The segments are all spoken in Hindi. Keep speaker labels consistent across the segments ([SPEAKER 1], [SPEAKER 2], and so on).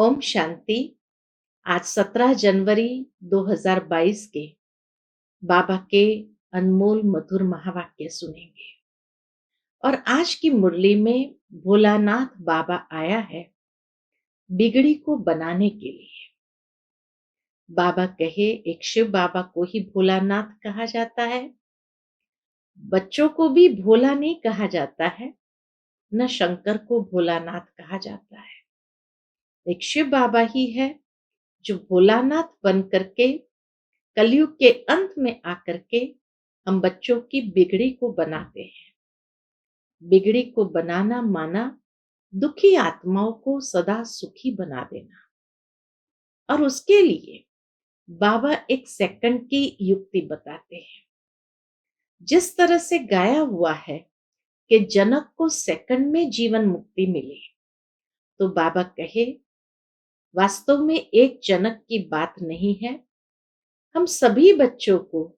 [SPEAKER 1] ओम शांति। आज 17 जनवरी 2022 के बाबा के अनमोल मधुर महावाक्य सुनेंगे। और आज की मुरली में भोलानाथ बाबा आया है बिगड़ी को बनाने के लिए। बाबा कहे, एक शिव बाबा को ही भोलानाथ कहा जाता है, बच्चों को भी भोला नहीं कहा जाता है, न शंकर को भोलानाथ कहा जाता है। एक शिव बाबा ही है जो भोलानाथ बन करके कलयुग के अंत में आकर के हम बच्चों की बिगड़ी को बनाते हैं। बिगड़ी को बनाना माना दुखी आत्माओं को सदा सुखी बना देना। और उसके लिए बाबा एक सेकंड की युक्ति बताते हैं। जिस तरह से गाया हुआ है कि जनक को सेकंड में जीवन मुक्ति मिली, तो बाबा कहे वास्तव में एक जनक की बात नहीं है। हम सभी बच्चों को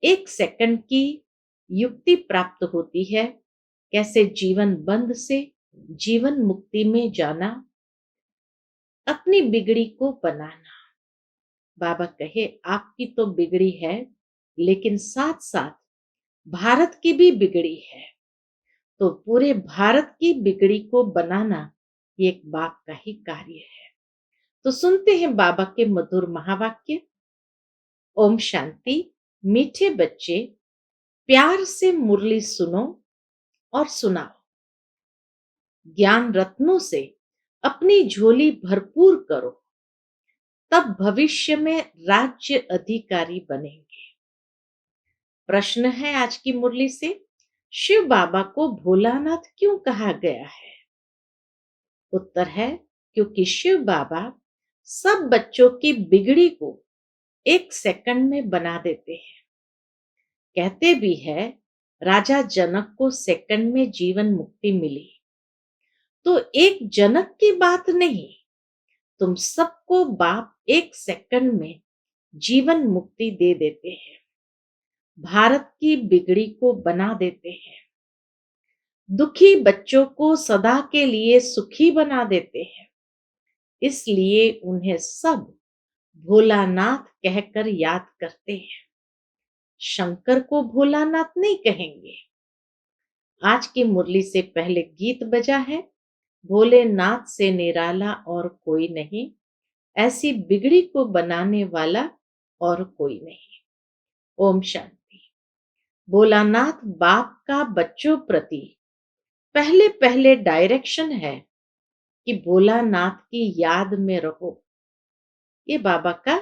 [SPEAKER 1] एक सेकंड की युक्ति प्राप्त होती है, कैसे जीवन बंध से जीवन मुक्ति में जाना, अपनी बिगड़ी को बनाना। बाबा कहे आपकी तो बिगड़ी है, लेकिन साथ साथ भारत की भी बिगड़ी है, तो पूरे भारत की बिगड़ी को बनाना ये एक बाप का ही कार्य है। तो सुनते हैं बाबा के मधुर महावाक्य। ओम शांति। मीठे बच्चे, प्यार से मुरली सुनो और सुनाओ। ज्ञान रत्नों से अपनी झोली भरपूर करो, तब भविष्य में राज्य अधिकारी बनेंगे। प्रश्न है आज की मुरली से, शिव बाबा को भोलानाथ क्यों कहा गया है? उत्तर है, क्योंकि शिव बाबा सब बच्चों की बिगड़ी को एक सेकंड में बना देते हैं। कहते भी है राजा जनक को सेकंड में जीवन मुक्ति मिली, तो एक जनक की बात नहीं, तुम सबको बाप एक सेकंड में जीवन मुक्ति दे देते हैं, भारत की बिगड़ी को बना देते हैं, दुखी बच्चों को सदा के लिए सुखी बना देते हैं। इसलिए उन्हें सब भोलानाथ कहकर याद करते हैं। शंकर को भोलानाथ नहीं कहेंगे। आज की मुरली से पहले गीत बजा है, भोलेनाथ से निराला और कोई नहीं, ऐसी बिगड़ी को बनाने वाला और कोई नहीं। ओम शांति। भोलानाथ बाप का बच्चों प्रति पहले पहले डायरेक्शन है कि भोलानाथ की याद में रहो। ये बाबा का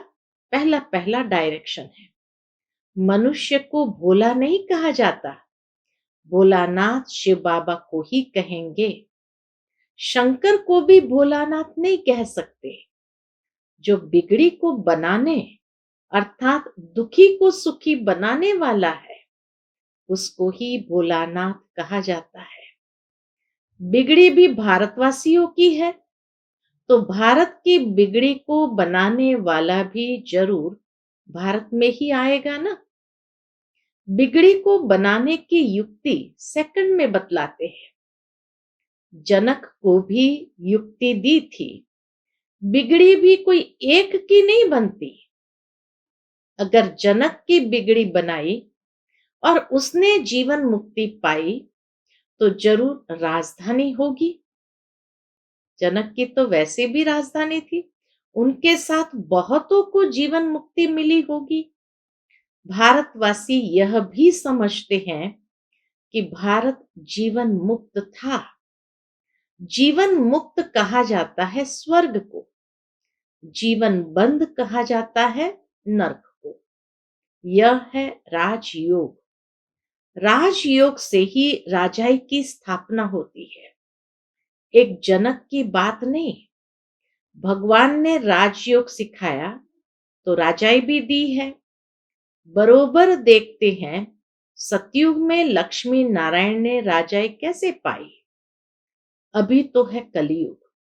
[SPEAKER 1] पहला पहला डायरेक्शन है। मनुष्य को भोला नहीं कहा जाता, भोलानाथ शिव बाबा को ही कहेंगे। शंकर को भी भोलानाथ नहीं कह सकते। जो बिगड़ी को बनाने अर्थात दुखी को सुखी बनाने वाला है, उसको ही भोलानाथ कहा जाता है। बिगड़ी भी भारतवासियों की है, तो भारत की बिगड़ी को बनाने वाला भी जरूर भारत में ही आएगा ना। बिगड़ी को बनाने की युक्ति सेकंड में बतलाते हैं। जनक को भी युक्ति दी थी, बिगड़ी भी कोई एक की नहीं बनती। अगर जनक की बिगड़ी बनाई और उसने जीवन मुक्ति पाई, तो जरूर राजधानी होगी। जनक की तो वैसे भी राजधानी थी, उनके साथ बहुतों को जीवन मुक्ति मिली होगी। भारतवासी यह भी समझते हैं कि भारत जीवन मुक्त था। जीवन मुक्त कहा जाता है स्वर्ग को, जीवन बंद कहा जाता है नरक को। यह है राजयोग। राजयोग से ही राजाई की स्थापना होती है, एक जनक की बात नहीं। भगवान ने राजयोग सिखाया तो राजाई भी दी है। बरोबर देखते हैं सतयुग में लक्ष्मी नारायण ने राजाई कैसे पाई। अभी तो है कलयुग,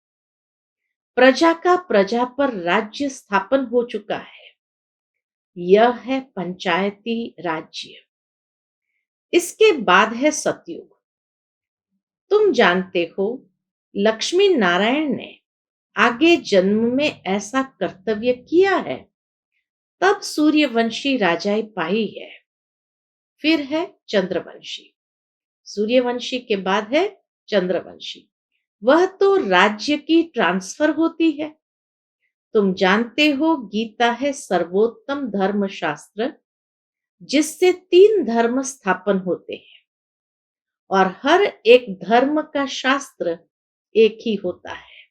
[SPEAKER 1] प्रजा का प्रजा पर राज्य स्थापन हो चुका है। यह है पंचायती राज्य। इसके बाद है सतयुग। तुम जानते हो लक्ष्मी नारायण ने आगे जन्म में ऐसा कर्तव्य किया है, तब सूर्यवंशी राजाई पाई है। फिर है चंद्रवंशी। सूर्यवंशी के बाद है चंद्रवंशी। वह तो राज्य की ट्रांसफर होती है। तुम जानते हो, गीता है सर्वोत्तम धर्म शास्त्र, जिससे 3 धर्म स्थापन होते हैं और हर एक धर्म का शास्त्र एक ही होता है।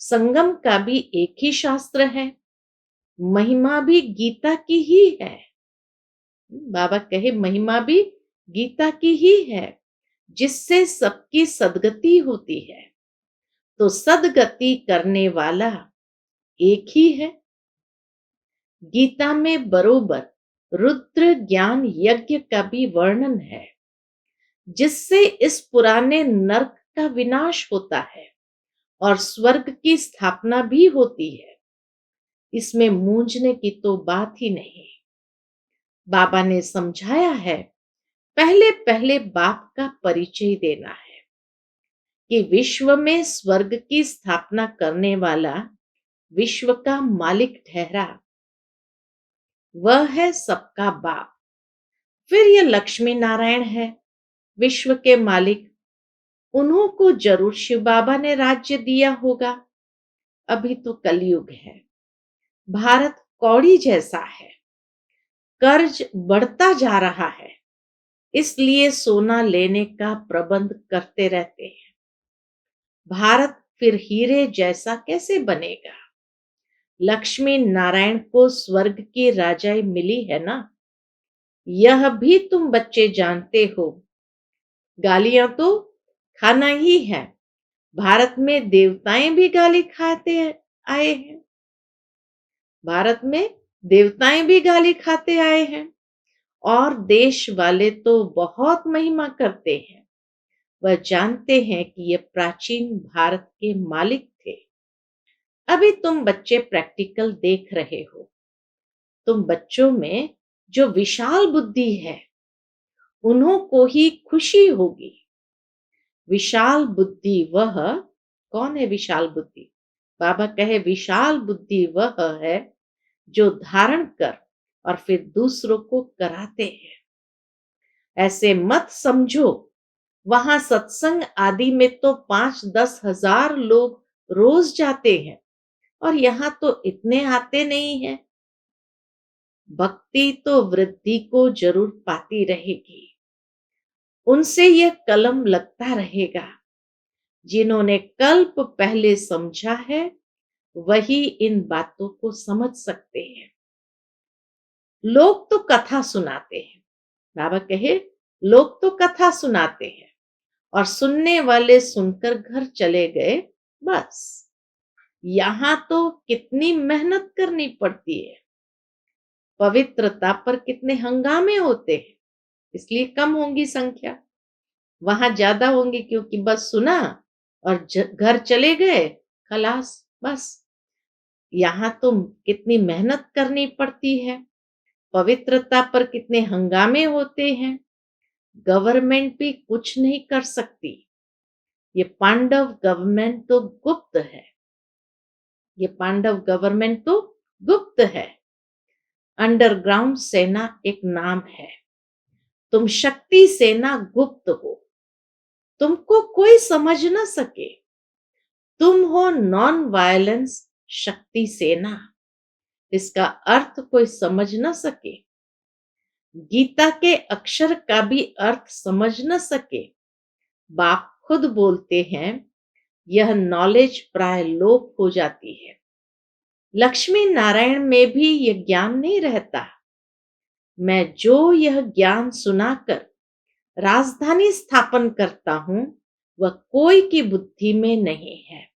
[SPEAKER 1] संगम का भी एक ही शास्त्र है। महिमा भी गीता की ही है। बाबा कहे महिमा भी गीता की ही है, जिससे सबकी सदगति होती है। तो सदगति करने वाला एक ही है। गीता में बरोबर रुद्र ज्ञान यज्ञ का भी वर्णन है, जिससे इस पुराने नरक का विनाश होता है और स्वर्ग की स्थापना भी होती है। इसमें मूंझने की तो बात ही नहीं। बाबा ने समझाया है, पहले पहले बाप का परिचय देना है कि विश्व में स्वर्ग की स्थापना करने वाला विश्व का मालिक ठहरा। वह है सबका बाप। फिर यह लक्ष्मी नारायण है, विश्व के मालिक। उन्हों को जरूर शिव बाबा ने राज्य दिया होगा। अभी तो कलयुग है। भारत कौड़ी जैसा है। कर्ज बढ़ता जा रहा है, इसलिए सोना लेने का प्रबंध करते रहते हैं। भारत फिर हीरे जैसा कैसे बनेगा? लक्ष्मी नारायण को स्वर्ग की राजाई मिली है ना। यह भी तुम बच्चे जानते हो। गालियां तो खाना ही है। भारत में देवताएं भी गाली खाते आए हैं। भारत में देवताएं भी गाली खाते आए हैं और देश वाले तो बहुत महिमा करते हैं। वह जानते हैं कि ये प्राचीन भारत के मालिक थे। अभी तुम बच्चे प्रैक्टिकल देख रहे हो। तुम बच्चों में जो विशाल बुद्धि है, उन्हों को ही खुशी होगी। विशाल बुद्धि वह कौन है? विशाल बुद्धि बाबा कहे विशाल बुद्धि वह है जो धारण कर और फिर दूसरों को कराते हैं। ऐसे मत समझो, वहां सत्संग आदि में तो 5-10 हजार लोग रोज जाते हैं और यहाँ तो इतने आते नहीं हैं। भक्ति तो वृद्धि को जरूर पाती रहेगी। उनसे यह कलम लगता रहेगा। जिन्होंने कल्प पहले समझा है, वही इन बातों को समझ सकते हैं। लोग तो कथा सुनाते हैं। बाबा कहे लोग तो कथा सुनाते हैं और सुनने वाले सुनकर घर चले गए, बस। यहां तो कितनी मेहनत करनी पड़ती है। पवित्रता पर कितने हंगामे होते हैं, इसलिए कम होंगी संख्या। वहां ज्यादा होंगी क्योंकि बस सुना और घर चले गए, खलास, बस। यहाँ तो कितनी मेहनत करनी पड़ती है। पवित्रता पर कितने हंगामे होते हैं। गवर्नमेंट भी कुछ नहीं कर सकती। ये पांडव गवर्नमेंट तो गुप्त है। ये पांडव गवर्नमेंट तो गुप्त है। अंडरग्राउंड सेना एक नाम है। तुम शक्ति सेना गुप्त हो। तुमको कोई समझ न सके। तुम हो नॉन वायलेंस शक्ति सेना। इसका अर्थ कोई समझ न सके। गीता के अक्षर का भी अर्थ समझ न सके। बाप खुद बोलते हैं, यह नॉलेज प्राय लोप हो जाती है। लक्ष्मी नारायण में भी यह ज्ञान नहीं रहता। मैं जो यह ज्ञान सुनाकर राजधानी स्थापन करता हूं, वह कोई की बुद्धि में नहीं है।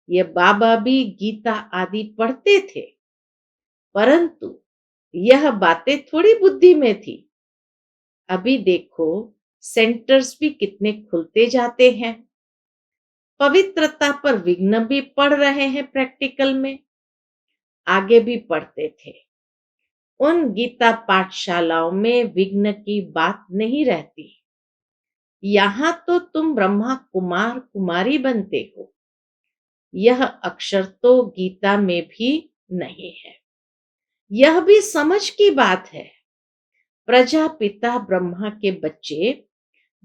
[SPEAKER 1] ये बाबा भी गीता आदि पढ़ते थे, परंतु यह बातें थोड़ी बुद्धि में थी। अभी देखो, सेंटर्स भी कितने खुलते जाते हैं। पवित्रता पर विघ्न भी पढ़ रहे हैं प्रैक्टिकल में। आगे भी पढ़ते थे। उन गीता पाठशालाओं में विघ्न की बात नहीं रहती। यहां तो तुम ब्रह्मा कुमार कुमारी बनते हो। यह अक्षर तो गीता में भी नहीं है। यह भी समझ की बात है। प्रजापिता ब्रह्मा के बच्चे,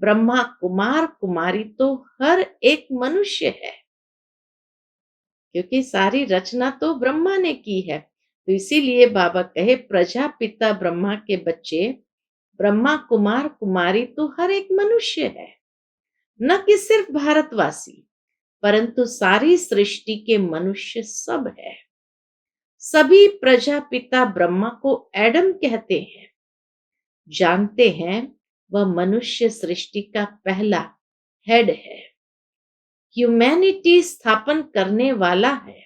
[SPEAKER 1] ब्रह्मा कुमार कुमारी तो हर एक मनुष्य है, क्योंकि सारी रचना तो ब्रह्मा ने की है। तो इसीलिए बाबा कहे प्रजापिता ब्रह्मा के बच्चे, ब्रह्मा कुमार कुमारी तो हर एक मनुष्य है, न कि सिर्फ भारतवासी, परंतु सारी सृष्टि के मनुष्य सब है। सभी प्रजापिता ब्रह्मा को एडम कहते हैं। जानते हैं वह मनुष्य सृष्टि का पहला हेड है, ह्यूमैनिटी स्थापन करने वाला है।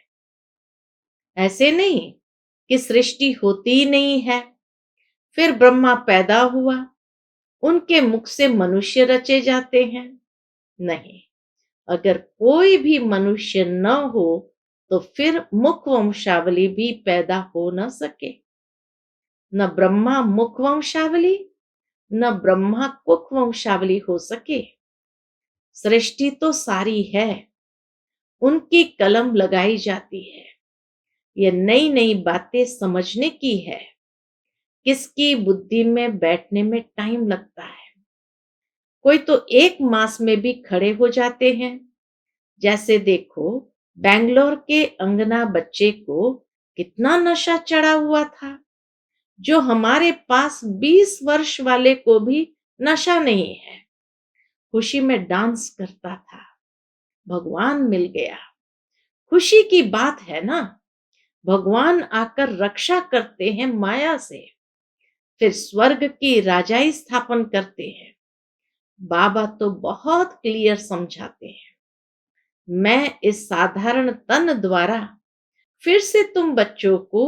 [SPEAKER 1] ऐसे नहीं कि सृष्टि होती ही नहीं है, फिर ब्रह्मा पैदा हुआ, उनके मुख से मनुष्य रचे जाते हैं। नहीं, अगर कोई भी मनुष्य न हो तो फिर मुख वंशावली भी पैदा हो न सके। न ब्रह्मा मुख वंशावली, न ब्रह्मा कुख वंशावली हो सके। सृष्टि तो सारी है, उनकी कलम लगाई जाती है। ये नई नई बातें समझने की है। किसकी बुद्धि में बैठने में टाइम लगता है। कोई तो एक मास में भी खड़े हो जाते हैं। जैसे देखो, बेंगलोर के अंगना बच्चे को कितना नशा चढ़ा हुआ था, जो हमारे पास 20 वर्ष वाले को भी नशा नहीं है। खुशी में डांस करता था, भगवान मिल गया। खुशी की बात है ना। भगवान आकर रक्षा करते हैं माया से, फिर स्वर्ग की राजाई स्थापन करते हैं। बाबा तो बहुत क्लियर समझाते हैं। मैं इस साधारण तन द्वारा फिर से तुम बच्चों को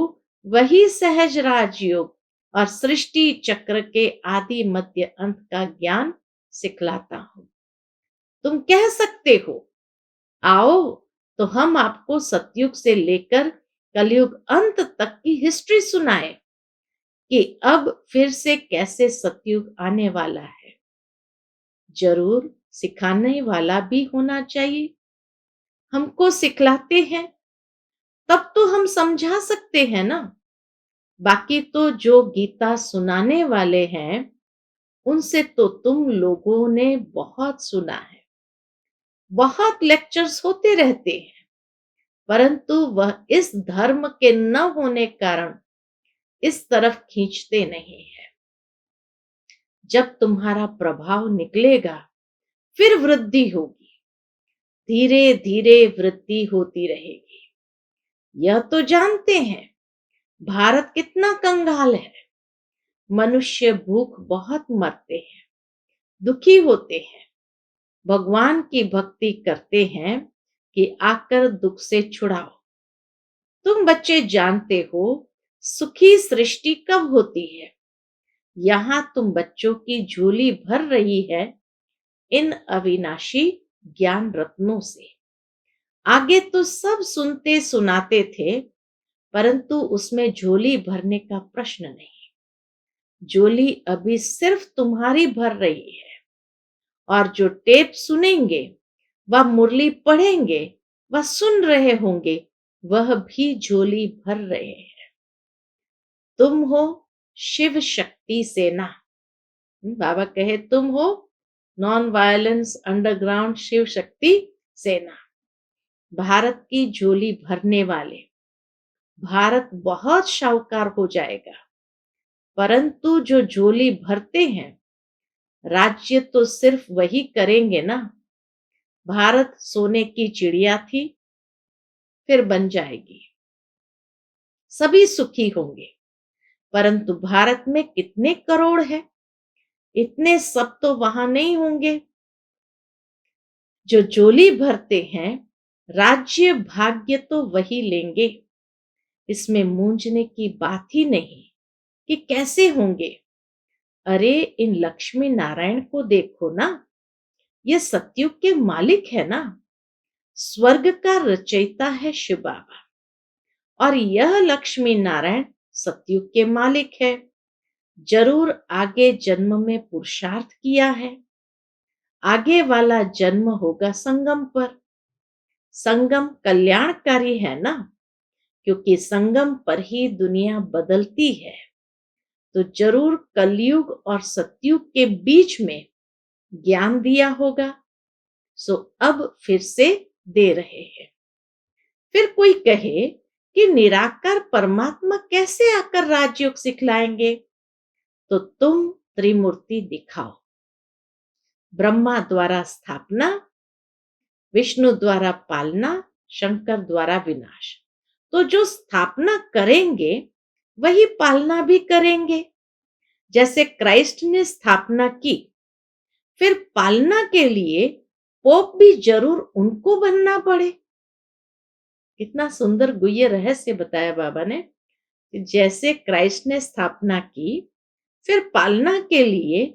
[SPEAKER 1] वही सहज राजयोग और सृष्टि चक्र के आदि मध्य अंत का ज्ञान सिखलाता हूं। तुम कह सकते हो, आओ तो हम आपको सतयुग से लेकर कलयुग अंत तक की हिस्ट्री सुनाए कि अब फिर से कैसे सतयुग आने वाला है। जरूर सिखाने वाला भी होना चाहिए। हमको सिखलाते हैं तब तो हम समझा सकते हैं ना। बाकी तो जो गीता सुनाने वाले हैं, उनसे तो तुम लोगों ने बहुत सुना है। बहुत लेक्चर्स होते रहते हैं, परंतु वह इस धर्म के न होने कारण इस तरफ खींचते नहीं है। जब तुम्हारा प्रभाव निकलेगा, फिर वृद्धि होगी। धीरे धीरे वृद्धि होती रहेगी। यह तो जानते हैं भारत कितना कंगाल है। मनुष्य भूख बहुत मरते हैं, दुखी होते हैं। भगवान की भक्ति करते हैं कि आकर दुख से छुड़ाओ। तुम बच्चे जानते हो सुखी सृष्टि कब होती है। यहां तुम बच्चों की झोली भर रही है इन अविनाशी ज्ञान रत्नों से। आगे तो सब सुनते सुनाते थे, परंतु उसमें झोली भरने का प्रश्न नहीं। झोली अभी सिर्फ तुम्हारी भर रही है, और जो टेप सुनेंगे व मुरली पढ़ेंगे व सुन रहे होंगे, वह भी झोली भर रहे हैं। तुम हो शिव शक्ति सेना। बाबा कहे तुम हो non violence underground Shiv Shakti सेना। भारत की झोली भरने वाले। भारत बहुत शाहूकार हो जाएगा, परंतु जो झोली भरते हैं, राज्य तो सिर्फ वही करेंगे ना। भारत सोने की चिड़िया थी, फिर बन जाएगी। सभी सुखी होंगे, परंतु भारत में कितने करोड़ है, इतने सब तो वहां नहीं होंगे। जो झोली भरते हैं, राज्य भाग्य तो वही लेंगे। इसमें मूंझने की बात ही नहीं कि कैसे होंगे। अरे इन लक्ष्मी नारायण को देखो ना, ये सतयुग के मालिक है ना। स्वर्ग का रचयिता है शिव बाबा, और यह लक्ष्मी नारायण सतयुग के मालिक है। जरूर आगे जन्म में पुरुषार्थ किया है। आगे वाला जन्म होगा संगम पर। संगम कल्याणकारी है ना, क्योंकि संगम पर ही दुनिया बदलती है। तो जरूर कलयुग और सतयुग के बीच में ज्ञान दिया होगा, सो अब फिर से दे रहे हैं। फिर कोई कहे कि निराकार परमात्मा कैसे आकर राजयोग सिखलाएंगे, तो तुम त्रिमूर्ति दिखाओ। ब्रह्मा द्वारा स्थापना, विष्णु द्वारा पालना, शंकर द्वारा विनाश। तो जो स्थापना करेंगे वही पालना भी करेंगे। जैसे क्राइस्ट ने स्थापना की, फिर पालना के लिए पोप भी जरूर उनको बनना पड़े। कितना सुंदर गुह्य रहस्य बताया बाबा ने। जैसे क्राइस्ट ने स्थापना की, फिर पालना के लिए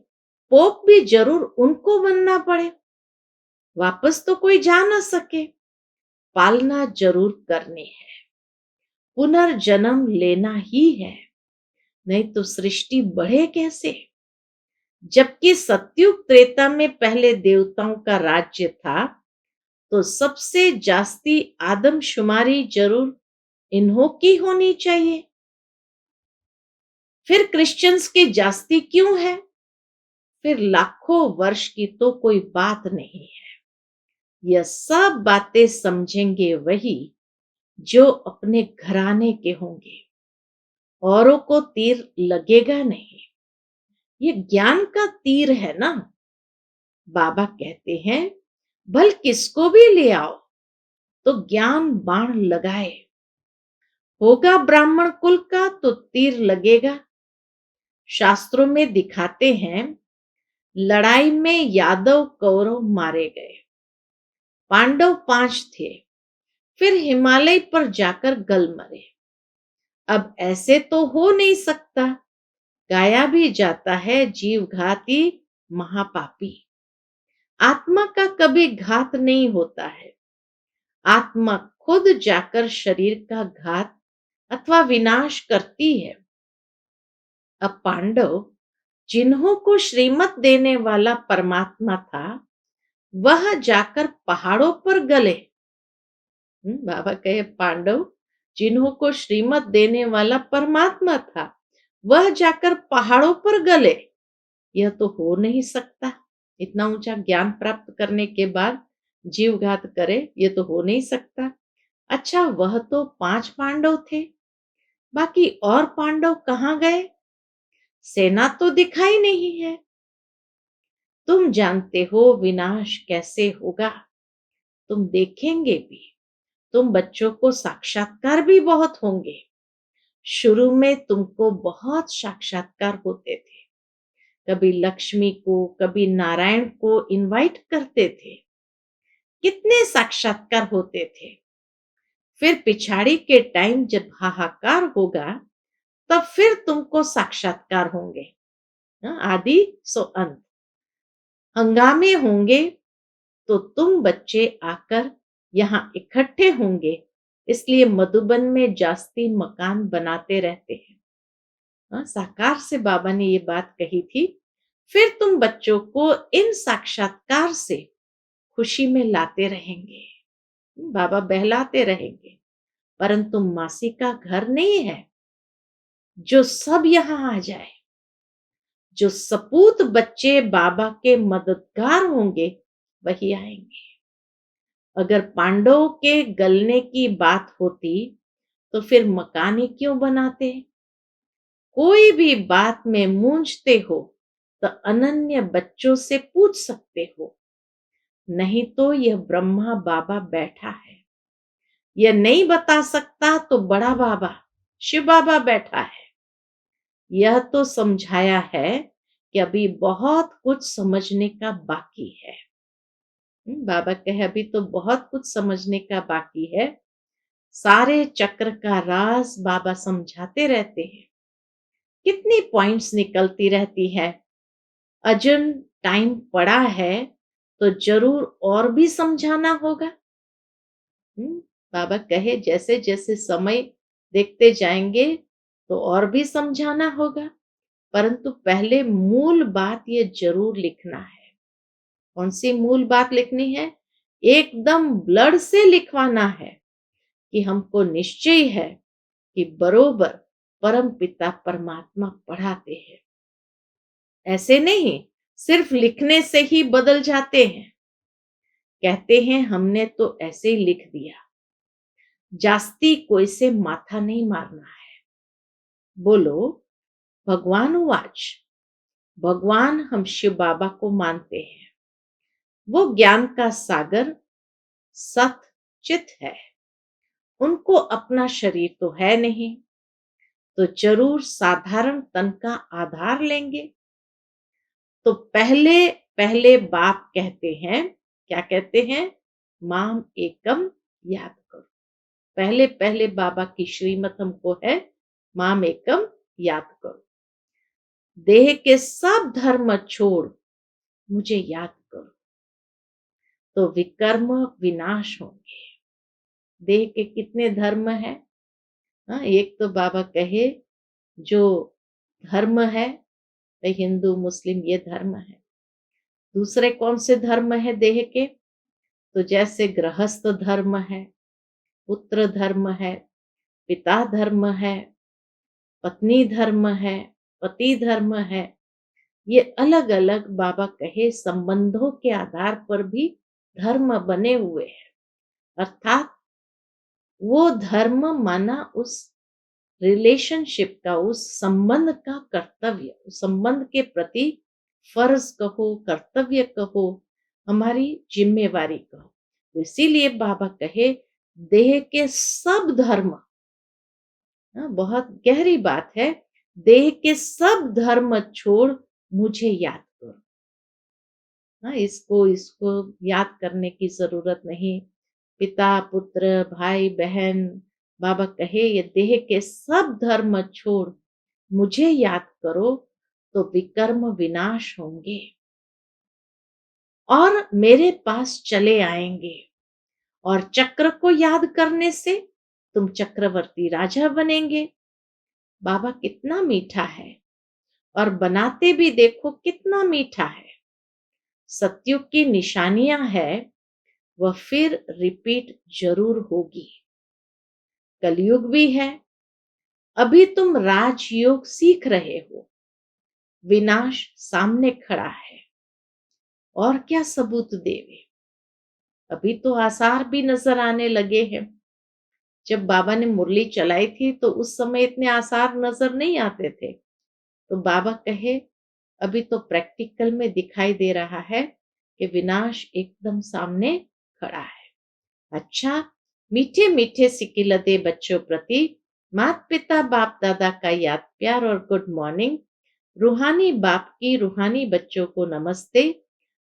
[SPEAKER 1] पोप भी जरूर उनको बनना पड़े। वापस तो कोई जा ना सके, पालना जरूर करनी है, पुनर्जन्म लेना ही है, नहीं तो सृष्टि बढ़े कैसे। जबकि सतयुग त्रेता में पहले देवताओं का राज्य था, तो सबसे जास्ती आदमशुमारी जरूर इन्हों की होनी चाहिए। फिर क्रिश्चियंस की जास्ती क्यों है? फिर लाखों वर्ष की तो कोई बात नहीं है। यह सब बातें समझेंगे वही जो अपने घराने के होंगे, औरों को तीर लगेगा नहीं। ये ज्ञान का तीर है ना। बाबा कहते हैं, भल किसको भी ले आओ तो ज्ञान बाण लगाए। होगा ब्राह्मण कुल का तो तीर लगेगा। शास्त्रों में दिखाते हैं, लड़ाई में यादव कौरव मारे गए। पांडव 5 थे, फिर हिमालय पर जाकर गल मरे। अब ऐसे तो हो नहीं सकता, गाया भी जाता है जीवघाती महापापी। आत्मा का कभी घात नहीं होता है, आत्मा खुद जाकर शरीर का घात अथवा विनाश करती है। अब पांडव, जिन्हों को श्रीमत देने वाला परमात्मा था, वह जाकर पहाड़ों पर गले। बाबा कहे, पांडव जिन्हों को श्रीमत देने वाला परमात्मा था, वह जाकर पहाड़ों पर गले। यह तो हो नहीं सकता। इतना ऊंचा ज्ञान प्राप्त करने के बाद जीवघात करे, यह तो हो नहीं सकता। अच्छा, वह तो 5 पांडव थे, बाकी और पांडव कहाँ गए? सेना तो दिखाई नहीं है। तुम जानते हो विनाश कैसे होगा, तुम देखेंगे भी। तुम बच्चों को साक्षात्कार भी बहुत होंगे। शुरू में तुमको बहुत साक्षात्कार होते थे। कभी लक्ष्मी को, कभी नारायण को इनवाइट करते थे। कितने साक्षात्कार होते थे। फिर पिछाड़ी के टाइम जब हाहाकार होगा, तब फिर तुमको साक्षात्कार होंगे। आदि सो अंत हंगामे होंगे, तो तुम बच्चे आकर यहाँ इकट्ठे होंगे। इसलिए मधुबन में जास्ती मकान बनाते रहते हैं। साकार से बाबा ने ये बात कही थी। फिर तुम बच्चों को इन साक्षात्कार से खुशी में लाते रहेंगे, बाबा बहलाते रहेंगे। परंतु मासी का घर नहीं है जो सब यहाँ आ जाए। जो सपूत बच्चे बाबा के मददगार होंगे वही आएंगे। अगर पांडवों के गलने की बात होती, तो फिर मकान ही क्यों बनाते? कोई भी बात में मूंझते हो तो अनन्य बच्चों से पूछ सकते हो, नहीं तो यह ब्रह्मा बाबा बैठा है। यह नहीं बता सकता तो बड़ा बाबा शिव बाबा बैठा है। यह तो समझाया है कि अभी बहुत कुछ समझने का बाकी है। बाबा कहे, अभी तो बहुत कुछ समझने का बाकी है। सारे चक्र का राज बाबा समझाते रहते हैं। कितनी पॉइंट्स निकलती रहती है। अजन टाइम पड़ा है तो जरूर और भी समझाना होगा। बाबा कहे, जैसे जैसे समय देखते जाएंगे तो और भी समझाना होगा, परंतु पहले मूल बात ये जरूर लिखना है। कौन सी मूल बात लिखनी है? एकदम ब्लड से लिखवाना है कि हमको निश्चय है कि बरोबर परम पिता परमात्मा पढ़ाते हैं। ऐसे नहीं सिर्फ लिखने से ही बदल जाते हैं। कहते हैं हमने तो ऐसे ही लिख दिया, जास्ती कोई से माथा नहीं मारना है। बोलो भगवान उवाच। भगवान हम शिव बाबा को मानते हैं। वो ज्ञान का सागर सत चित है। उनको अपना शरीर तो है नहीं, तो जरूर साधारण तन का आधार लेंगे। तो पहले पहले बाप कहते हैं, क्या कहते हैं? माम एकम याद करो। पहले पहले बाबा की श्रीमत हमको है, माम एकम याद करो। देह के सब धर्म छोड़ मुझे याद करो, तो विकर्म विनाश होंगे। देह के कितने धर्म है? हाँ, एक तो बाबा कहे जो धर्म है, तो हिंदू मुस्लिम ये धर्म है। दूसरे कौन से धर्म है देह के? तो जैसे गृहस्थ धर्म है, पुत्र धर्म है, पिता धर्म है, पत्नी धर्म है, पति धर्म है। ये अलग अलग बाबा कहे संबंधों के आधार पर भी धर्म बने हुए हैं। अर्थात वो धर्म माना उस रिलेशनशिप का, उस संबंध का कर्तव्य, उस संबंध के प्रति फर्ज कहो, कर्तव्य कहो, हमारी जिम्मेवारी कहो। तो इसीलिए बाबा कहे देह के सब धर्म, बहुत गहरी बात है, देह के सब धर्म छोड़ मुझे याद करो। इसको इसको याद करने की जरूरत नहीं। पिता पुत्र भाई बहन, बाबा कहे ये देह के सब धर्म छोड़ मुझे याद करो, तो विकर्म विनाश होंगे और मेरे पास चले आएंगे। और चक्र को याद करने से तुम चक्रवर्ती राजा बनेंगे। बाबा कितना मीठा है, और बनाते भी देखो कितना मीठा है। सतयुग की निशानियां है, वह फिर रिपीट जरूर होगी। कलयुग भी है। अभी तुम राजयोग सीख रहे हो, विनाश सामने खड़ा है, और क्या सबूत देवे। अभी तो आसार भी नजर आने लगे हैं। जब बाबा ने मुरली चलाई थी तो उस समय इतने आसार नजर नहीं आते थे। तो बाबा कहे अभी तो प्रैक्टिकल में दिखाई दे रहा है कि विनाश एकदम सामने खड़ा है। अच्छा, मीठे मीठे सिकिलते बच्चों प्रति माता पिता बाप दादा का याद प्यार और गुड मॉर्निंग। रूहानी बाप की रूहानी बच्चों को नमस्ते।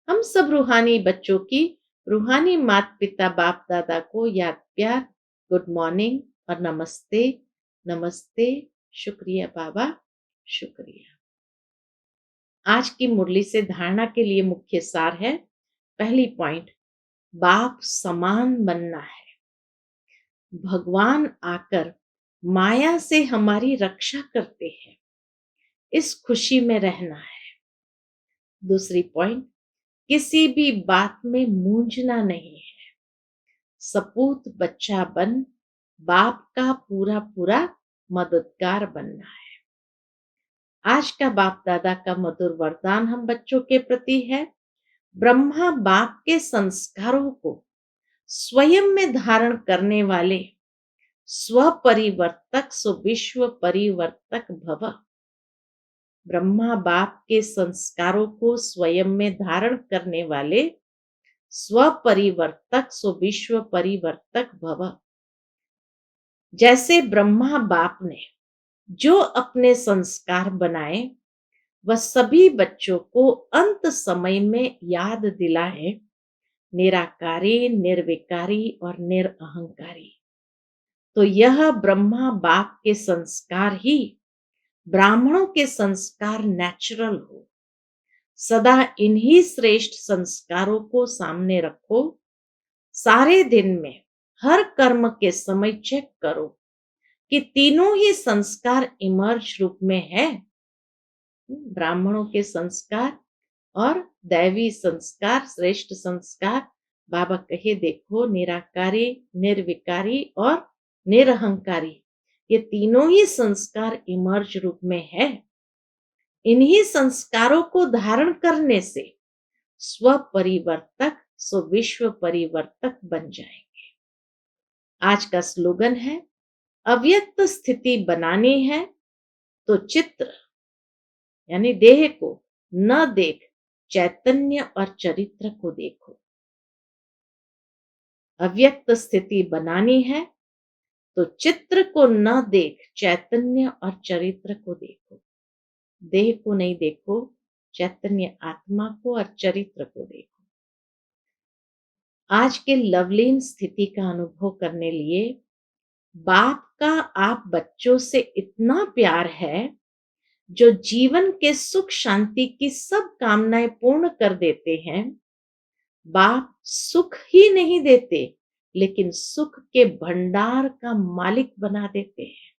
[SPEAKER 1] हम सब रूहानी बच्चों की रूहानी माता पिता बाप दादा को याद प्यार, गुड मॉर्निंग और नमस्ते। नमस्ते। शुक्रिया बाबा, शुक्रिया। आज की मुरली से धारणा के लिए मुख्य सार है। पहली पॉइंट, बाप समान बनना है। भगवान आकर माया से हमारी रक्षा करते हैं, इस खुशी में रहना है। दूसरी पॉइंट, किसी भी बात में मूंझना नहीं है। सपूत बच्चा बन बाप का पूरा पूरा मददगार बनना है। आज का बाप दादा का मधुर वरदान हम बच्चों के प्रति है। ब्रह्मा बाप के संस्कारों को स्वयं में धारण करने वाले स्वपरिवर्तक सो विश्व परिवर्तक भव। ब्रह्मा बाप के संस्कारों को स्वयं में धारण करने वाले स्वपरिवर्तक सो विश्व परिवर्तक भव। जैसे ब्रह्मा बाप ने जो अपने संस्कार बनाए, वह सभी बच्चों को अंत समय में याद दिलाए। निराकारी, निर्विकारी और निरअहंकारी। तो यह ब्रह्मा बाप के संस्कार ही ब्राह्मणों के संस्कार नेचुरल हो। सदा इन्हीं श्रेष्ठ संस्कारों को सामने रखो। सारे दिन में हर कर्म के समय चेक करो कि तीनों ही संस्कार इमर्ज रूप में है। ब्राह्मणों के संस्कार और दैवी संस्कार, श्रेष्ठ संस्कार बाबा कहे देखो निराकारी, निर्विकारी और निरहंकारी, ये तीनों ही संस्कार इमर्ज रूप में है। इन्हीं संस्कारों को धारण करने से स्व परिवर्तक स्व विश्व परिवर्तक बन जाएंगे। आज का स्लोगन है, अव्यक्त स्थिति बनानी है तो चित्र यानी देह को न देख, चैतन्य और चरित्र को देखो। अव्यक्त स्थिति बनानी है तो चित्र को न देख, चैतन्य और चरित्र को देखो। देह को नहीं देखो, चैतन्य आत्मा को और चरित्र को देखो। आज के लवलीन स्थिति का अनुभव करने लिए बाप का आप बच्चों से इतना प्यार है जो जीवन के सुख शांति की सब कामनाएं पूर्ण कर देते हैं। बाप सुख ही नहीं देते लेकिन सुख के भंडार का मालिक बना देते हैं।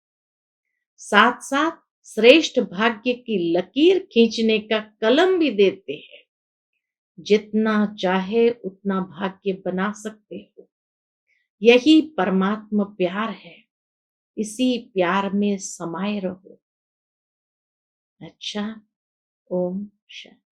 [SPEAKER 1] साथ साथ श्रेष्ठ भाग्य की लकीर खींचने का कलम भी देते हैं। जितना चाहे उतना भाग्य बना सकते हो। यही परमात्मा प्यार है, इसी प्यार में समाये रहो। अच्छा, ओम शांति।